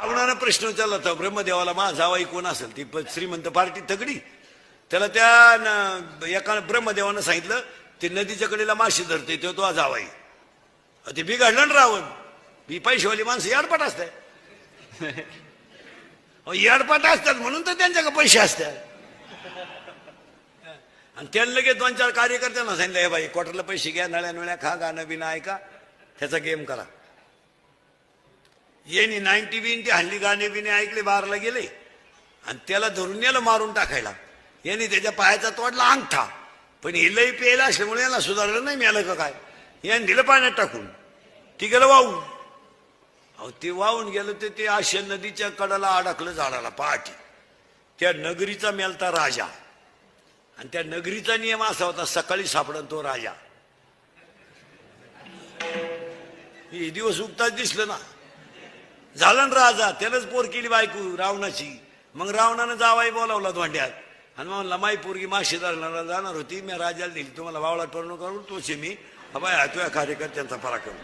रावणानं प्रश्न विचारला होता ब्रह्मदेवाला माझा जावाई कोण असेल ती श्रीमंत पार्टी तगडी. त्याला त्या एका ब्रह्मदेवानं सांगितलं ते नदीच्या कडेला माशी धरते तो जावाई. ते बिघडलं ना रावण. ही पैशावाली माणसं याडपाट असतात. याडपाट असतात म्हणून तर त्यांच्याकडे पैसे असतात. आणि त्याला लगेच 2-4 कार्यकर्त्यांना सांगितलं हे बाई क्वार्टरला पैसे घ्या, नळ्या नळ्या खा, गाणं बिणं ऐका, त्याचा गेम करा. येणी 90 बिन ते हल्ली गाणे बिणे ऐकले, बारला गेले आणि त्याला धरून याला मारून टाकायला. यांनी त्याच्या पायाचा तोडला अंगठा. पण हे लई प्यायला असल्यामुळे याला सुधारलं नाही मिळालं का काय. याने दिलं पाण्यात टाकून, ती गेलं वाहून. अहो ते वाहून गेलं तर ते आशिया नदीच्या कडाला अडकलं झाडाला पहाटे. त्या नगरीचा मेलता राजा. आणि त्या नगरीचा नियम असा होता सकाळी सापडन तो राजा. हे दिवस उगताच दिसलं ना. झालं ना राजा. त्यानंच पोर केली बायको रावणाची. मग रावणानं जावाई बोलावला धोंड्यात आणि म्हणला माई पोरगी माशी धरणारा जाणार होती, मी राजाला दिली, तुम्हाला वावळा टोरणं करून तोचे मी. बाय तुझ्या कार्यकर्त्यांचा पराक्रम.